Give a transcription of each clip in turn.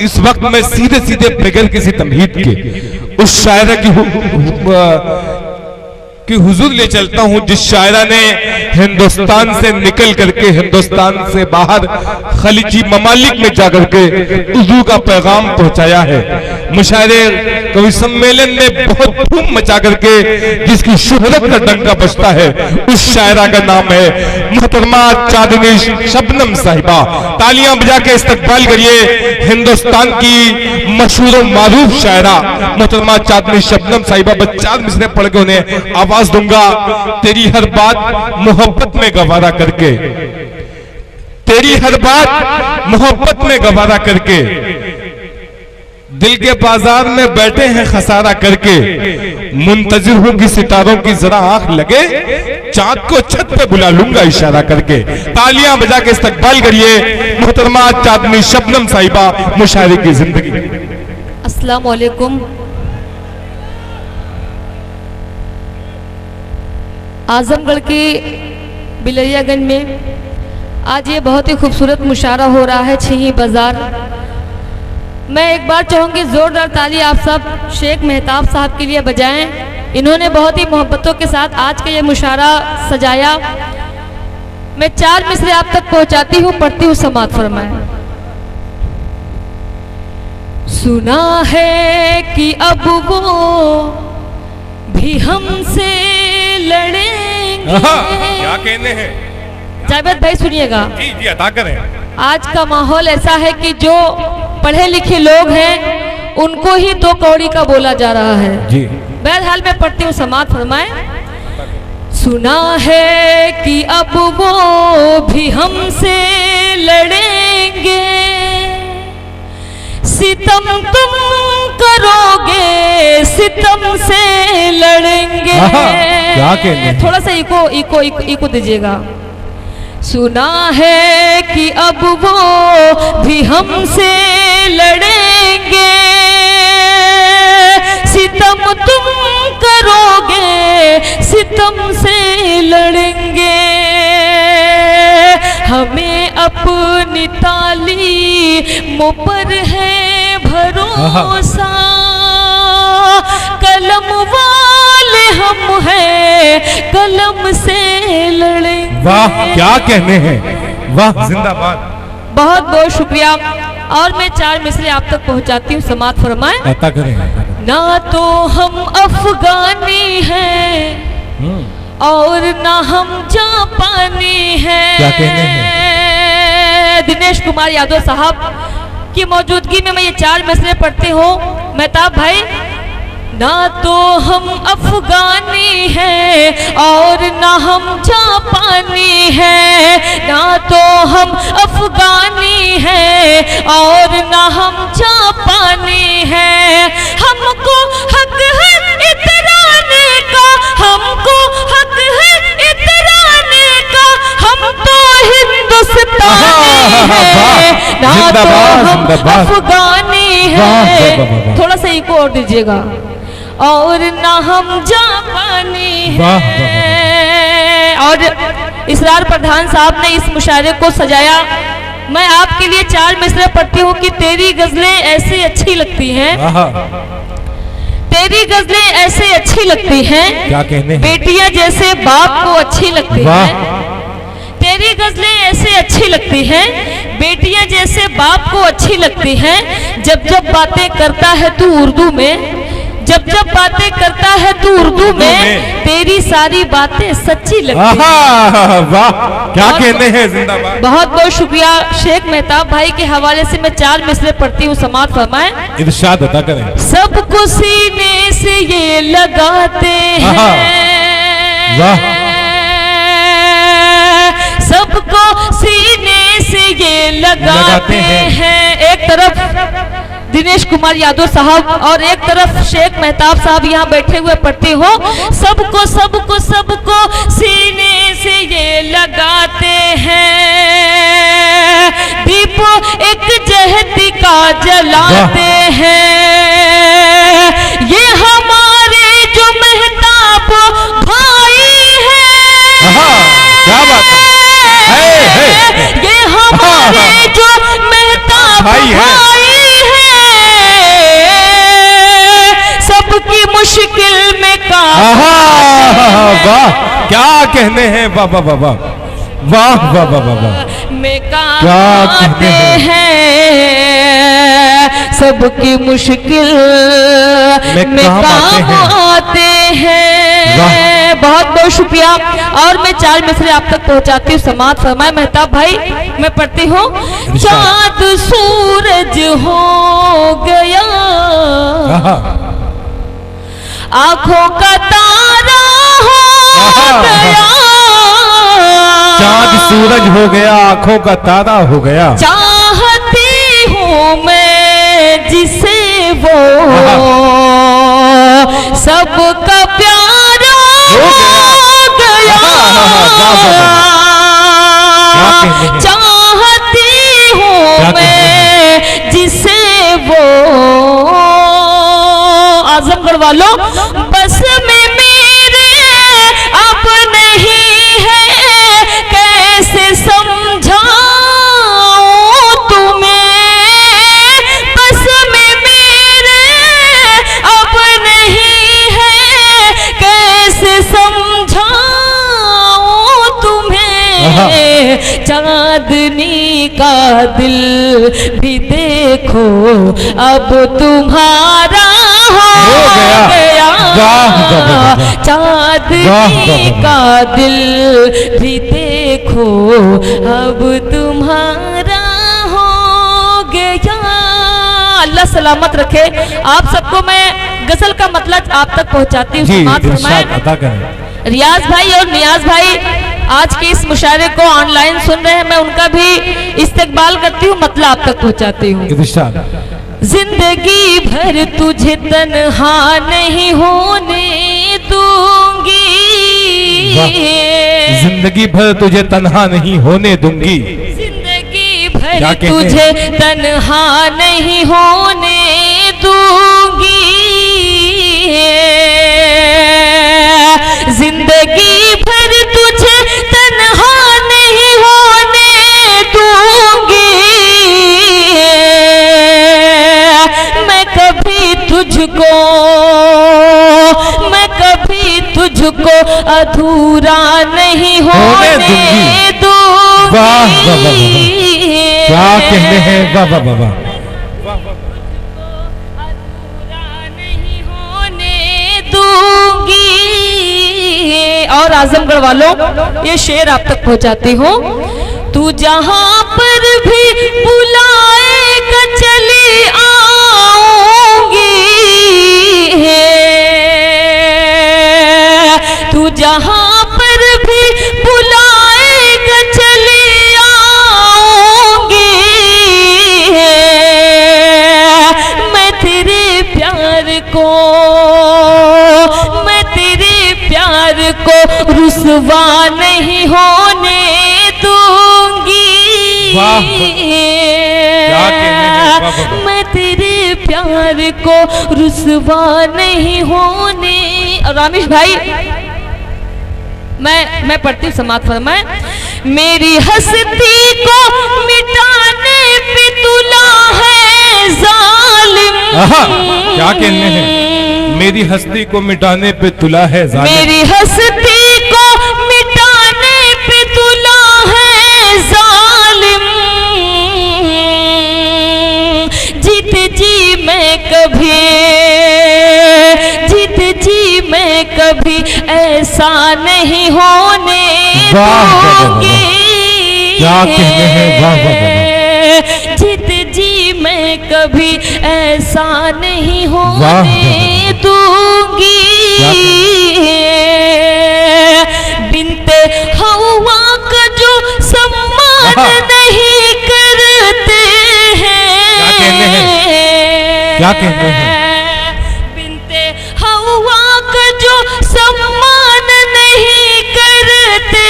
इस वक्त मैं सीधे सीधे बगैर किसी तमहीद के उस शायरा की हुजूर ले चलता हूं जिस शायरा ने हिंदुस्तान से निकल करके हिंदुस्तान से बाहर खलीजी ममालिक में जाकर के उर्दू का पैगाम पहुंचाया है। मुशायरे कवि सम्मेलन में बहुत धूम मचा करके जिसकी शोहरत का डंका बजता है उस शायरा का नाम है मोहतरमा चांदनी शबनम साहिबा। तालियां बजा के इस्तकबाल करिए हिंदुस्तान की मशहूर मारूफ शायरा मोहतरमा चांदनी शबनम साहिबा। बस 4 मिसरे पढ़ के उन्हें आवाज दूंगा। तेरी हर बात मोहब्बत में गवारा करके, तेरी हर बात मोहब्बत में गवारा करके, दिल के बाजार में बैठे हैं खसारा करके, मुंतजिर हूं कि सितारों की जरा आंख लगे, चांद को छत पे बुला लूंगा इशारा करके। तालियां बजा के इस्तकबाल करिए मोहतरमा चांदनी शबनम साहिबा मुशायरे की जिंदगी। अस्सलाम वालेकुम। आजमगढ़ के बिलरियागंज में आज ये बहुत ही खूबसूरत मुशायरा हो रहा है छिही बाजार। मैं एक बार चाहूँगी जोरदार ताली आप सब शेख मेहताब साहब के लिए बजाएं। इन्होंने बहुत ही मोहब्बतों के साथ आज का ये मुशायरा सजाया। मैं 4 मिसरे आप तक पहुँचाती हूँ, पढ़ती हूँ, समाअत फरमाएं। सुना है कि अब वो भी हमसे लड़ेंगे। क्या कहने हैं जावेद भाई, सुनिएगा। जी जी अदा करें। आज का माहौल ऐसा है कि जो पढ़े लिखे लोग हैं उनको ही 2 कौड़ी का बोला जा रहा है जी। बहरहाल मैं पढ़ती हूँ, समाअत फरमाएं। सुना है कि अब वो भी हमसे लड़ेंगे, सितम तुम करोगे सितम से लड़ेंगे। क्या कहने? थोड़ा सा इको दीजिएगा। सुना है कि अब वो भी हमसे लड़ेंगे, सितम तुम करोगे सितम से लड़ेंगे। हमें अपनी तालीमों पर है भरोसा, कलम वाले हम हैं कलम से लड़ेंगे। वाह क्या कहने हैं, वाह जिंदाबाद। बहुत बहुत शुक्रिया। और मैं 4 मिसरे आप तक पहुंचाती हूँ, समाअत फरमाएं। अता करें। ना तो हम अफगानी हैं और ना हम जापानी हैं। क्या कहने हैं? दिनेश कुमार यादव साहब की मौजूदगी में मैं ये 4 मिसरे पढ़ती हूँ। मेहताब भाई, ना तो हम अफगानी हैं और ना हम जापानी हैं, ना तो हम अफगानी हैं और ना हम जापानी हैं। हमको हक है इतराने का, हमको हक है इतराने का, हम तो हिंदुस्तानी हैं, ना तो हम अफगानी हैं। थोड़ा सा इको और दीजिएगा। और ना हम जापानी हैं। और इसरार प्रधान साहब ने इस मुशायरे को सजाया। मैं आपके लिए 4 मिसरे पढ़ती हूँ कि तेरी गजलें ऐसे अच्छी लगती हैं, तेरी गजलें ऐसे अच्छी लगती हैं, क्या कहने? बेटियां जैसे बाप को अच्छी लगती हैं। तेरी गजलें ऐसे अच्छी लगती हैं, बेटियां जैसे बाप को अच्छी लगती हैं। जब जब बातें करता है तू उर्दू में, जब जब बातें करता है तू उर्दू में, तेरी सारी बातें सच्ची लगती हैं। वाह क्या कहने हैं, जिंदाबाद। बहुत बहुत शुक्रिया। शेख मेहताब भाई के हवाले से मैं 4 मिसरे पढ़ती हूँ, समाअत फरमाएं। इरशाद अदा करें। सबको सीने से ये लगाते हैं, सबको सीने से ये लगाते हैं। एक तरफ दिनेश कुमार यादव साहब और एक तरफ शेख मेहताब साहब यहाँ बैठे हुए पढ़ते हो। सबको सबको सबको सीने से ये लगाते हैं, दीप एक जहती का जलाते हैं। ये हमारे जो मेहताब भाई हैं, क्या बात है, ये हमारे जो मेहताब भाई हैं, मुश्किल में वाह क्या कहने हैं, वाह वाह वाह वाह वाह वाह वाह वाह वाह में काम क्या आते हैं, सबकी मुश्किल में काम आते हैं। बहुत बहुत शुक्रिया। और मैं 4 मिसरे आप तक पहुंचाती हूँ। समात फरमाए मेहताब भाई। मैं पढ़ती हूँ। चाँद सूरज हो गया, आंखों का तारा हो गया, चाँद सूरज हो गया, आंखों का तारा हो गया, चाहती हूँ मैं जिसे वो सबका प्यारा हो गया, चाहती हूँ मैं जिसे वो आजमगढ़ वालों बस में मेरे अब नहीं है, कैसे समझाऊं तुम्हें, बस में मेरे अब नहीं है, कैसे समझाऊं तुम्हें। चांदनी का दिल भी देखो अब तुम्हारा हो गया, चांदनी का दिल भी देखो अब तुम्हारा हो गया। अल्लाह सलामत रखे आप सबको। मैं गजल का मतलब आप तक पहुंचाती हूँ। रियाज भाई और नियाज भाई आज के इस मुशायरे को ऑनलाइन सुन रहे हैं, मैं उनका भी इस्तेकबाल करती हूँ, मतलब आप तक पहुंचाती हूँ। जिंदगी भर तुझे तन्हा नहीं होने दूंगी, जिंदगी भर तुझे तन्हा नहीं होने दूंगी, जिंदगी भर तुझे तन्हा नहीं होने दूंगी, जिंदगी भर तुझे तन्हा नहीं होने दूंगी, मैं कभी तुझको अधूरा नहीं होने दूंगी। क्या कहने हैं, वाह वाह वाह वाह, अधूरा नहीं होने दूंगी। और आजमगढ़ वालों ये शेर आप तक पहुंचाती हूँ। तू जहां पर भी बुलाएगा चली आऊंगी, तू जहां पर भी बुलाएगा चली आऊंगी, मैं तेरे प्यार को रुसवा नहीं होने दूंगी, मैं तेरे प्यार को रुसवा नहीं होने। और रामेश भाई मैं पढ़ती हूँ। समात फरमाए मेरी हस्ती को मिटाने पे तुला है जालिम, क्या कहने हैं, मेरी हस्ती को मिटाने पे तुला है जालिम, मेरी हस्ती को मिटाने पे तुला है जालिम, जीत जी मैं कभी ऐसा नहीं होने दूंगी, क्या कहने हैं, वाह वाह वाह, जीत जी मैं कभी ऐसा नहीं होने दूंगी, बिनते हवा का जो सम्मान नहीं करते हैं, क्या कहते हैं, बिनते हवा का जो सम्मान नहीं करते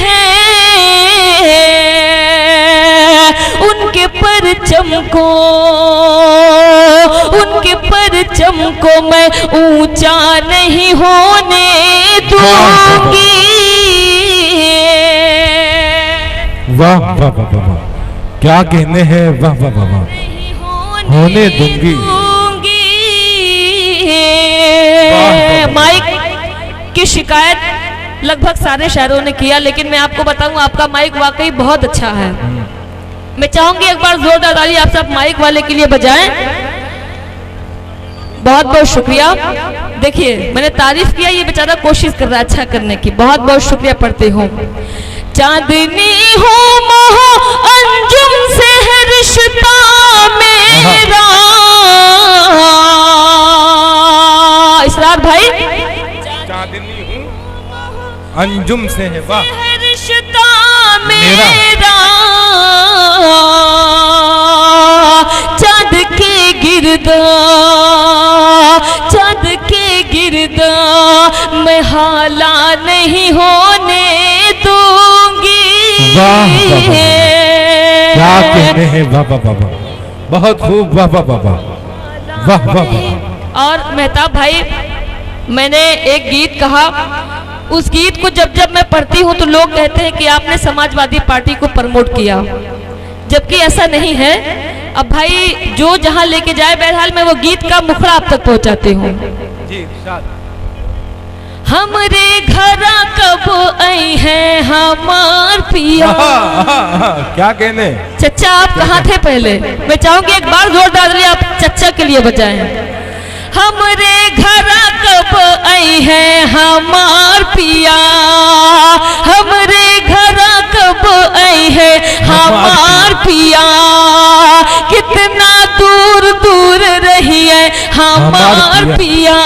हैं, उनके परचम को मैं ऊंचा नहीं होने दूंगी। वाह वाह वाह वाह, क्या कहने हैं, वाह वाह वाह वाह, होने दूंगी। माइक की शिकायत लगभग सारे शहरों ने किया, लेकिन मैं आपको बताऊं आपका माइक वाकई बहुत अच्छा है। मैं चाहूंगी एक बार जोरदार ताली आप सब माइक वाले के लिए बजाएं। बहुत बहुत शुक्रिया। देखिए मैंने तारीफ किया, ये बेचारा कोशिश कर रहा है अच्छा करने की, बहुत बहुत शुक्रिया पढ़ती हूँ। चांदनी हो मोह अंजुम से है रिश्ता मेरा। इसरार भाई, चांदनी हूँ अंजुम से है वाह रिश्ता मेरा, चांद के गिरदा, चांद के गिरदा मैं हाला नहीं होने दूंगी। वाह क्या कहते हैं, वाह वाह वाह, बहुत खूब, वाह वाह वाह वाह वाह वाह। और मेहताब भाई, मैंने एक गीत कहा, उस गीत को जब जब मैं पढ़ती हूँ तो लोग कहते हैं कि आपने समाजवादी पार्टी को प्रमोट किया, जबकि ऐसा नहीं है। अब भाई जो जहां लेके जाए, बहरहाल मैं वो गीत का मुखड़ा आप तक पहुंचाती हूँ। हमरे घरा कब आई है हमार पिया। क्या कहने चच्चा, आप कहाँ थे पहले? मैं चाहूंगी एक बार जोरदार आप चच्चा के लिए बजाएं। हमरे घरा कब आई है हमार पिया, हमरे घरा कब आई है हमार पिया, कितना दूर दूर रही है हमार पिया,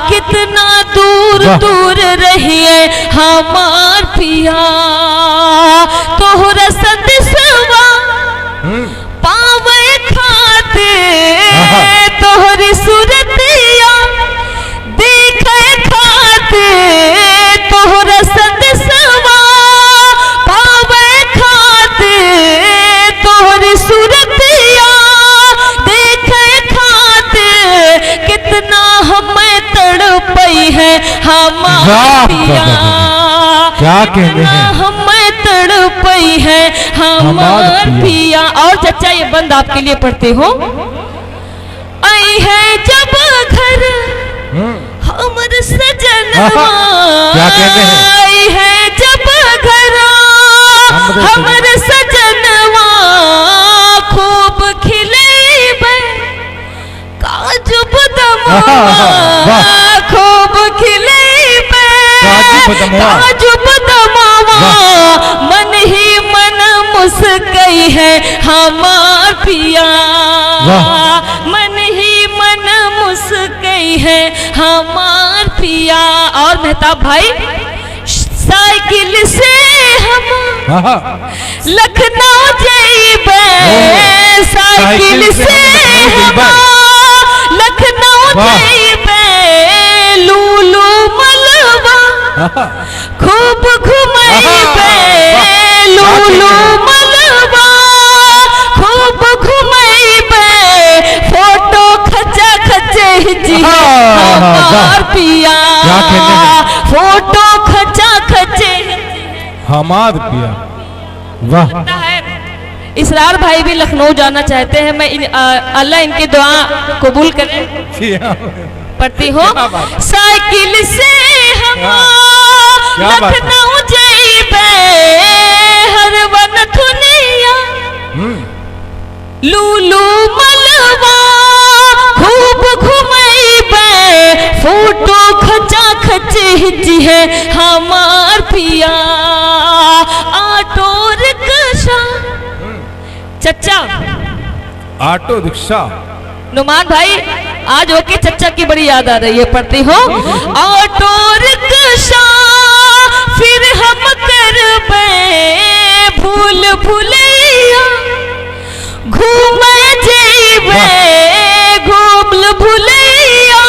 कितना दूर दूर रही है हमार पिया। तोहरा संदेशवा पावे खाते, तोहरी सूरतिया देखे खाते, तोहरा संदेशवा पावे खाते, तोहरी सूरतिया देखे खाते, कितना हमें तड़पई है हमार पिया, क्या कहते हैं, हमें तड़पई है हमार पिया। और चच्चा ये बंद आपके लिए पढ़ते हो। आई है जब घर हमर सजनवा, क्या कहते हैं, आई है जब घर हमर सजनवा, खूब खिलेबे काजू बदमवा, खूब खिलेबे काजू बदमवा, मन ही मन मुस्कई है हमार पिया, मन ही मन मुस्कई है हमार पिया। और मेहताब भाई, साइकिल से हम लखनऊ जाइबे, साइकिल से हम लखनऊ जाइबे, लूलू मलवा खूब घुमाइबे, लूलू मलवा खूब घुमाइबे, फोटो खचा खचे जी हमार पिया, फोटो खचा खचे हमार पिया। वाह। इसरार भाई भी लखनऊ जाना चाहते हैं, मैं अल्लाह इनकी दुआ कबूल करे। पढ़ती हूँ। साइकिल से हम लखनऊ जाइबे, हर वन दुनिया लूलू मलवा खूब घुमाइबे, फोटो खचा खचे जी है हमार पिया, ऑटो रिक्शा। चच्चा, ऑटो रिक्शा। नुमान भाई, आज ओके चच्चा की बड़ी याद आ रही है, पढ़ती हो। ऑटो रिक्शा फिर हम करबे भूल भुलैया, घूमे जेबे घूमल भुलैया,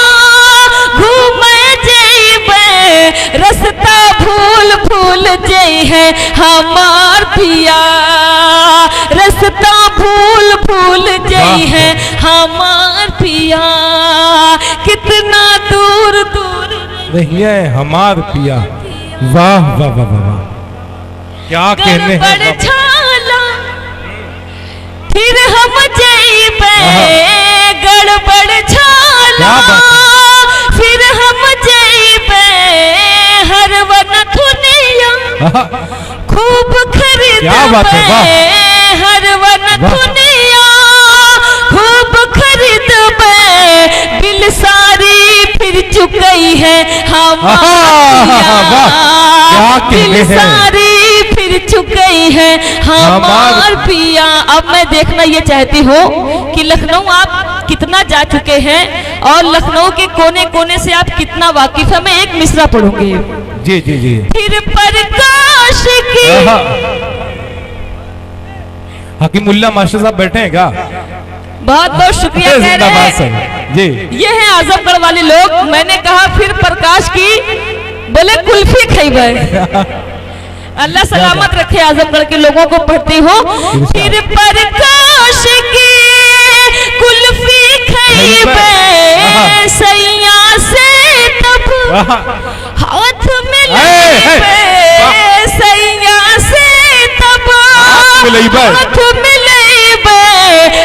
घूमे जेबे रास्ता भूल भूल जई है हमार पिया, रास्ता भूल भूल जई है हमार पिया, कितना दूर दूर नहीं है हमार पिया। वाह वाह वाह वाह, क्या कहने हैं। छाला फिर हम जइबे, गड़बड़ छाला खूब खरीद क्या बात है, वाह। हर वन दुनिया, खूब खरीद बिल सारी फिर चुकी है हमारी, दिल सारी फिर चुकी है हमार पिया। अब मैं देखना ये चाहती हूँ कि लखनऊ आप कितना जा चुके हैं और लखनऊ के कोने कोने से आप कितना वाकिफ है। मैं एक मिसरा पढ़ूंगी। जी जी जी। फिर प्रकाश की हकीमुल्ला मास्टर साहब बैठे हैं क्या? बहुत बहुत शुक्रिया कह रहे हैं जी। ये है आजमगढ़ वाले लोग। मैंने कहा फिर प्रकाश की, बोले कुल्फी खैबे। अल्लाह सलामत रखे आजमगढ़ के लोगों को। पढ़ती हूँ फिर प्रकाश की कुल्फी खैबे, सैया से तब हाथ मिले, सैया से तब हाथ मिले,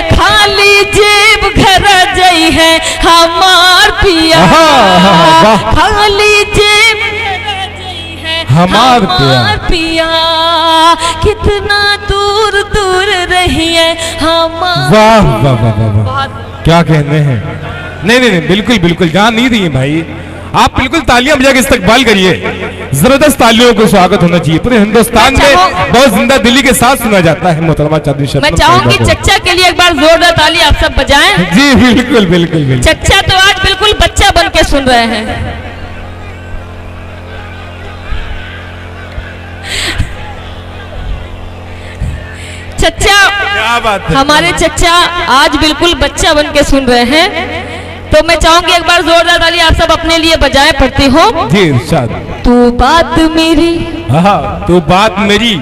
खाली जेब घर जई है हमार पिया, खाली जेब घर जई है हमार पिया, कितना दूर दूर रही है हमार। वाह वाह वाह वाह, क्या कहने हैं। नहीं नहीं नहीं, बिल्कुल बिल्कुल, जान नहीं दी भाई। आप बिल्कुल तालियां बजा के इस्तकबाल करिए। जबरदस्त तालियों को स्वागत होना चाहिए। पूरे हिंदुस्तान में बहुत जिंदा दिली के साथ सुना जाता है मोहतरमा चांदनी शर्मा। मैं चाहूंगी चच्चा के लिए एक बार जोरदार ताली आप सब बजाएं। जी बिल्कुल बिल्कुल बिल्कुल। चच्चा तो आज बिल्कुल बच्चा बन के सुन रहे हैं। चच्चा, क्या बात है, हमारे चच्चा आज बिल्कुल बच्चा बन के सुन रहे हैं। तो मैं चाहूंगी एक बार जोरदार ताली आप सब अपने लिए बजाएं। पढ़ती हूँ। जी इरशाद। तू बात मेरी, तू बात मेरी,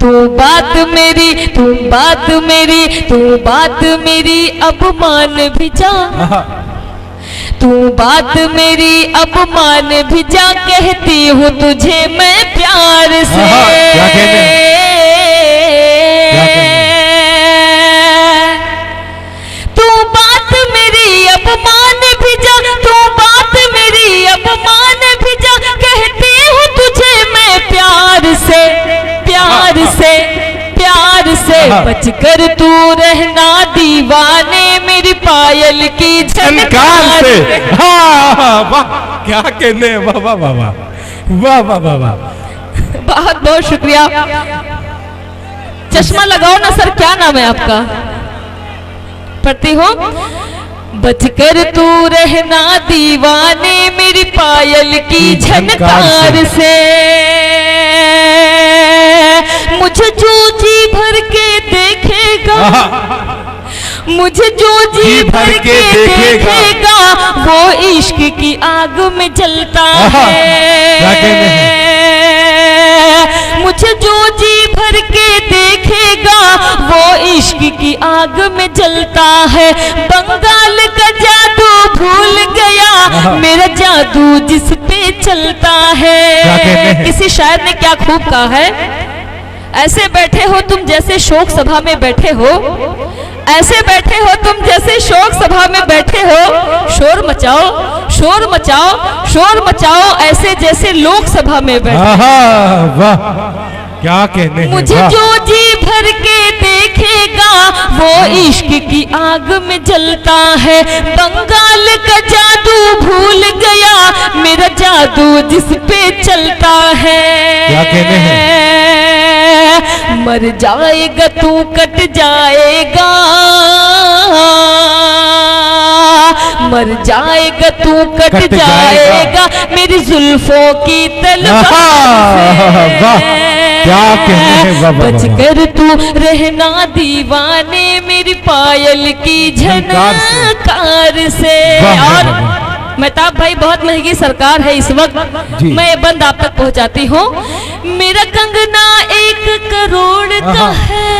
तू बात मेरी, तू बात मेरी, तू बात मेरी अब मान भी जा, तू बात मेरी अब मान भी जा, कहती हूँ तुझे मैं प्यार से। क्या कहते हैं? तू बात मेरी अब मान भी जा, तू बात मेरी अब मान भी जा, कहती हूँ तुझे मैं प्यार से, प्यार से, प्यार से। बचकर तू रहना दीवाने मेरी पायल की झनकार से। वाह, क्या कहने हैं। वाह वाह वाह वाह वाह वाह वाह वाह। बहुत बहुत शुक्रिया। चश्मा लगाओ ना सर, क्या नाम है आपका? पढ़ती हूँ। बचकर तू रहना दीवाने मेरी पायल की झनकार से, मुझे जो जी भर के देखेगा, मुझे जो जी भर के देखेगा, वो इश्क की आग में जलता है। मुझे जो जी भर के देखेगा, वो इश्क की आग में जलता है। बंगाल का जादू भूल गया, मेरा जादू जिस पे चलता है। किसी शायर ने क्या खूब कहा है, ऐसे बैठे हो तुम जैसे शोक सभा में बैठे हो, ऐसे बैठे हो तुम जैसे शोक सभा में बैठे हो, शोर मचाओ, शोर मचाओ, शोर मचाओ, ऐसे जैसे लोक सभा में बैठे। वाह, क्या कहने हैं। मुझे जो जी भर के देखेगा, वो इश्क की आग में जलता है। बंगाल का जादू भूल गया, मेरा जादू जिस पे चलता है। क्या कहने हैं। मर जाएगा तू कट जाएगा, मर जाएगा तू कट जाएगा, मेरी जुल्फों की तलवार। क्या कहने हैं। बचकर तू रहना दीवाने मेरी पायल की झनकार से। और मेहताब भाई, बहुत महंगी सरकार है इस वक्त, मैं ये बंद आप तक पहुंचाती हूँ। मेरा कंगना 1 करोड़ का है।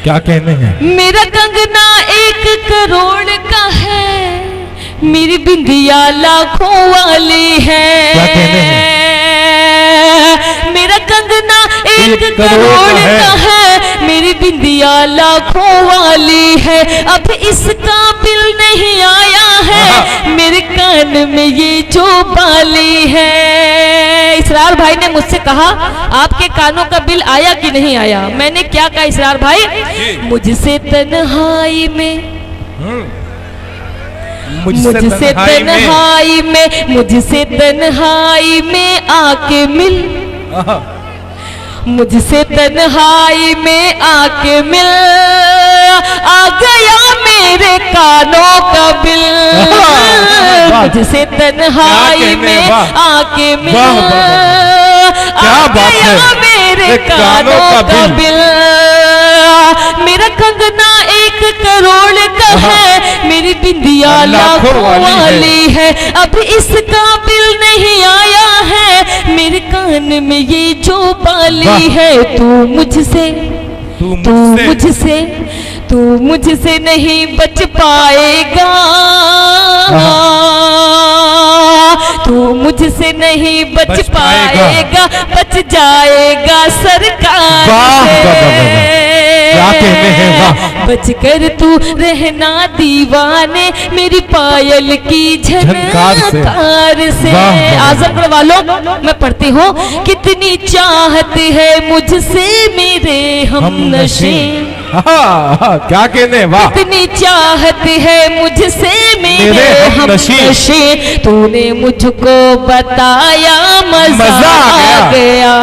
क्या कहने हैं। मेरा कंगना 1 करोड़ का है, मेरी बिंदिया लाखों वाली है। क्या कहने हैं। मेरा कंगना 1 करोड़ का है, मेरी बिंदिया लाखों वाली है। अब इसका बिल नहीं आया है, मेरे कान में ये जो बाली है। इसरार भाई ने मुझसे कहा आपके कानों का बिल आया कि नहीं आया। मैंने क्या कहा इसरार भाई, मुझसे तन्हाई में, मुझसे तन्हाई में आके मिल, मुझसे तन्हाई में आके मिल, आ गया मेरे कानों का बिल। मुझसे तन्हाई में आके मिल, आ गया मेरे कानों का बिल। मेरा कंगना 1 करोड़ का है, मेरी बिंदिया लाखों वाली है, अब इसका बिल नहीं आया है, मेरे कान में ये जो बाली है। तू मुझसे नहीं बच पाएगा, तू मुझसे नहीं बच पाएगा, बच जाएगा सरकार से। बच कर तू रहना दीवाने, मेरी पायल की झनकार से। आजमगढ़ वालों, मैं पढ़ती हूँ, कितनी चाहत है मुझसे मेरे हमनशी, क्या कहने, वाह। कितनी चाहत है मुझसे मेरे हमनशी, तूने मुझको बताया मजा आ गया।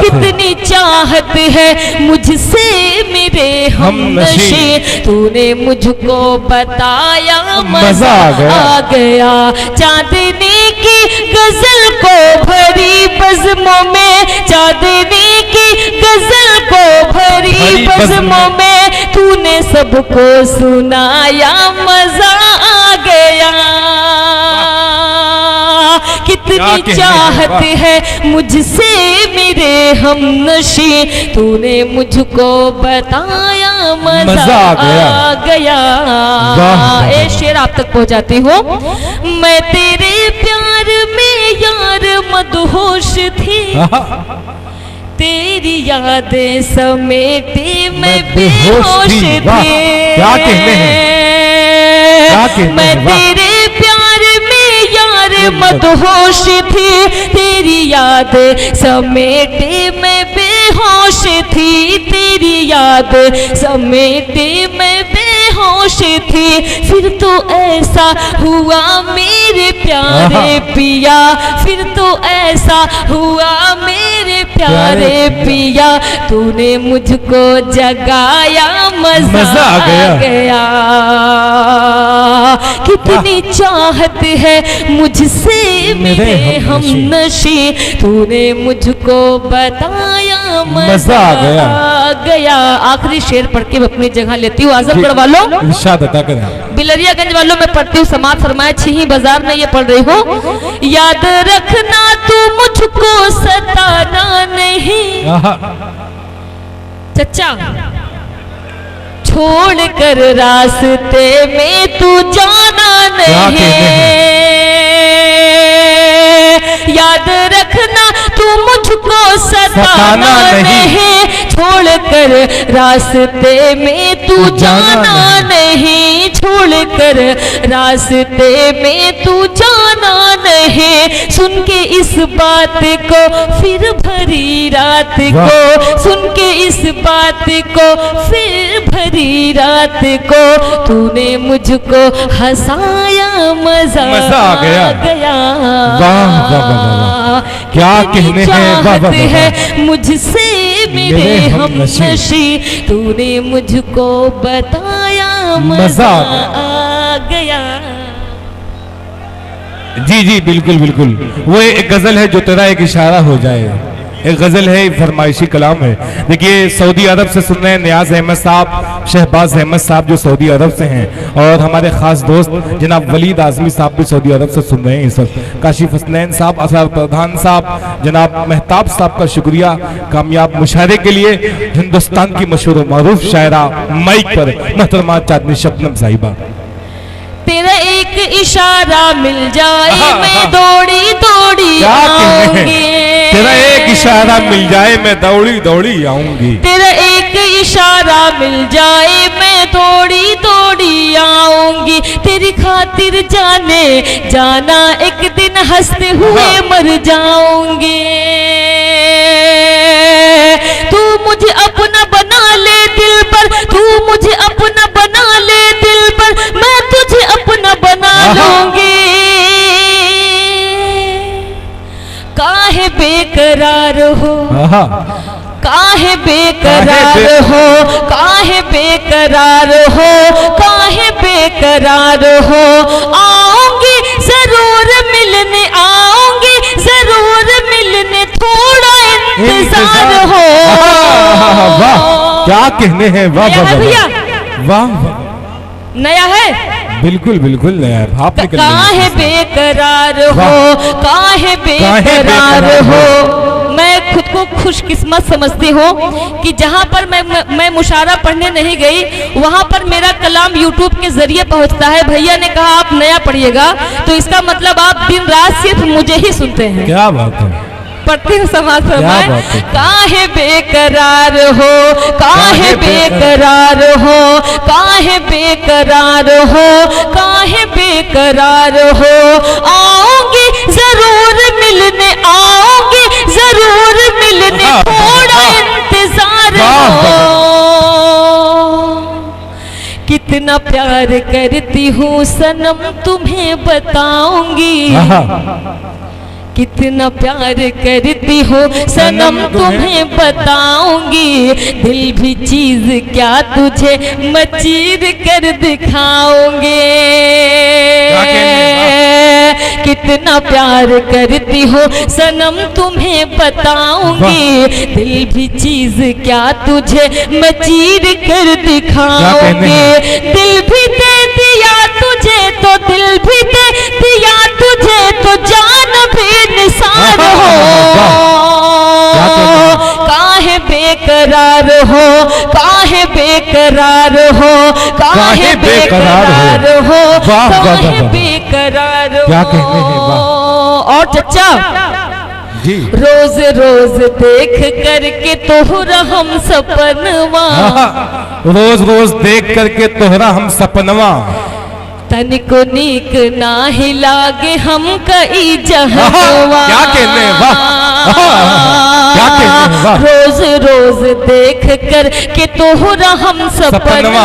कितनी चाहत है मुझसे मेरे हमनशी, तूने मुझको बताया मजा आ गया। चांदनी की गजल को भरी बज़्मों में, चांदनी की गजल को भरी बज़्मों में, तूने सबको सुनाया मजा आ गया। कितनी चाहत है मुझसे मेरे हमनशी, तूने मुझको बताया मजा आ गया। ए शेर आप तक पहुंचाती हूँ। मैं तेरे प्यार में यार मदहोश थी, तेरी यादें समेटे मैं बेहोश थी। क्या कहने हैं, मैं तेरे प्यार में यार मदहोश थी, तेरी याद समेटे मैं बेहोश थी, तेरी याद समेटे मैं बेहोश थी। फिर तो ऐसा हुआ मेरे प्यारे पिया, फिर तो ऐसा हुआ मेरे प्यारे पिया, तूने मुझको जगाया मजा आ गया। कितनी चाहत है मुझसे मेरे हमनशी, तूने मुझको बताया मजा आ गया। आखिरी शेर पढ़ के अपनी जगह लेती हूँ। आजमगढ़ वालों, बिलरियागंज वालों में पढ़ती हूँ। समाज फरमाए छिही बाजार में ये पढ़ रही हूँ। याद रखना तू मुझको सताना नहीं, चचा छोड़ कर रास्ते में तू जाना नहीं। याद रखना तू मुझको सताना नहीं, छोड़ कर रास्ते में तू जाना नहीं, छोड़ कर रास्ते में तू जाना नहीं। सुन के इस बात को फिर भरी रात को, सुन के इस बात को फिर भरी रात को, तूने मुझको हंसाया मजा आ गया। क्या कहने हैं, है मुझसे मेरे हमनशी, तूने मुझको बताया मजा आ गया। जी जी बिल्कुल बिल्कुल, वो एक गजल है जो तेरा एक इशारा हो जाए, एक गजल है, फरमाइशी कलाम है। देखिए सऊदी अरब से सुन रहे हैं नियाज अहमद साहब, शहबाज अहमद साहब जो सऊदी अरब से हैं, और हमारे खास दोस्त जनाब वलीद आजमी साहब भी सऊदी अरब से सुन रहे हैं इस वक्त। काशिफ हसनैन साहब, असरार प्रधान साहब, जनाब मेहताब साहब का शुक्रिया कामयाब मुशायरे के लिए। हिंदुस्तान की मशहूर मारूफ शायरा माइक पर मोहतरमा चांदनी शबनम साहिबा। तेरा एक इशारा मिल जाए मैं दौड़ी दौड़ी आऊंगी, तेरा एक इशारा मिल जाए मैं दौड़ी दौड़ी आऊंगी, तेरा एक इशारा मिल जाए मैं दौड़ी दौड़ी आऊंगी, तेरी खातिर जाने जाना एक दिन हंसते हुए मर जाऊंगी। तू मुझे अपना बना ले दिल पर, तू मुझे अपना बना ले दिल पर, मैं तुझे अपना बना लूंगी। काहे बेकरार हो, काहे बेकरार हो, काहे बेकरार हो, काहे बेकरार हो। आऊंगी जरूर मिलने, आऊंगी जरूर मिलने, थोड़ा इंतजार हो। वाह क्या कहने हैं, वाह वाह भैया, वाह नया है, बिल्कुल बिल्कुल नया है। आपने काहे बेकरार हो, काहे बेकरार हो। मैं खुद को खुशकिस्मत समझती हूँ कि जहाँ पर मैं मुशायरा पढ़ने नहीं गई, वहाँ पर मेरा कलाम यूट्यूब के जरिए पहुँचता है। भैया ने कहा आप नया पढ़िएगा, तो इसका मतलब आप दिन रात सिर्फ मुझे ही सुनते हैं। क्या बात है, पढ़ती हूँ समाज फरमाए। काहे बेकरार हो, काहे बेकरार हो, काहे बेकरार हो, काहे बेकरार हो। आऊंगी जरूर मिलने, आऊंगी जरूर मिलने, थोड़ा इंतजार हो। कितना प्यार करती हूँ सनम तुम्हें बताऊंगी, कितना प्यार करती हो सनम तुम्हें बताऊंगी। दिल भी चीज क्या तुझे मचीर कर दिखाऊंगी। कितना प्यार करती हो सनम तुम्हें बताऊंगी, दिल भी चीज क्या तुझे मचीर कर दिखाऊंगी। दिल भी दे दिया तुझे तो, दिल भी दे दिया तुझे तो, जान भी निसार हो। काहे बेकरार हो, काहे बेकरार हो, काहे बेकरार हो, काहे बेकरार हो। क्या कहते हैं, वाह। और चचा जी, रोज रोज देख करके तोहरा हम सपनवा, रोज रोज देख करके तोहरा हम सपनवा, तनिको नीक नाही लागे हम कई जहनवा। क्या कहने हैं, वाह क्या कहने हैं, वाह। रोज रोज देख कर के तोहरा हम सपनवा,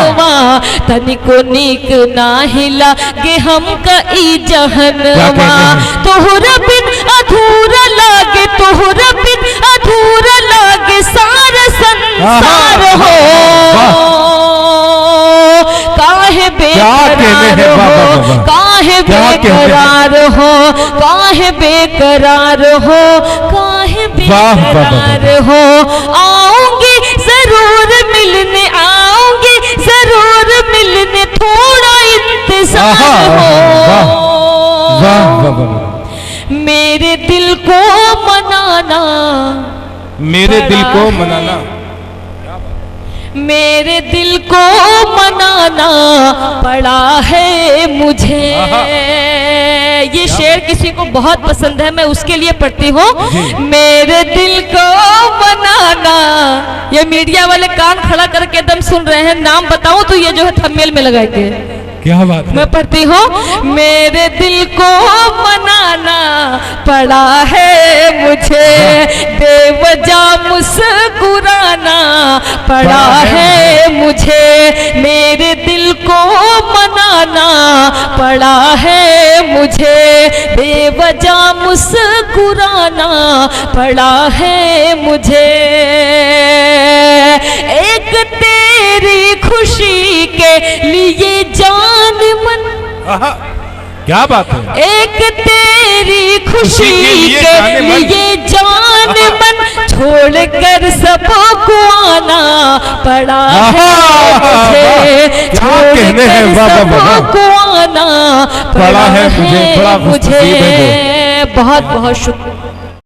तनिको नीक नाही लागे हम कई जहनवा। तोहरा बिन अधूरा लागे, तोहरा बिन अधूरा लागे सारा संसार हो। काहे बेकरार हो, काहे बेकरार हो, काहे बेकरार हो, काहे बेकरार हो। आऊंगी जरूर मिलने, आऊंगी जरूर मिलने, थोड़ा इंतजार हो। मेरे दिल को मनाना, मेरे दिल को मनाना, मेरे दिल को मनाना पड़ा है मुझे। ये शेर किसी को बहुत पसंद है, मैं उसके लिए पढ़ती हूँ। मेरे दिल को मनाना, ये मीडिया वाले कान खड़ा करके एकदम सुन रहे हैं, नाम बताऊं तो ये जो है थंबनेल में लगाएंगे। क्या बात है, मैं पढ़ती हूँ। मेरे दिल को मनाना पड़ा है मुझे, बेवजह मुस्कुराना पड़ा है मुझे। मेरे दिल को मनाना पड़ा है मुझे, बेवजह मुस्कुराना पड़ा है मुझे। एक तेरी खुशी के लिए जान मन, क्या बात है, एक तेरी खुशी के लिए जान मन, छोड़कर सबको आना पड़ा है मुझे, छोड़कर सबको आना पड़ा है मुझे। बहुत बहुत शुक्रिया।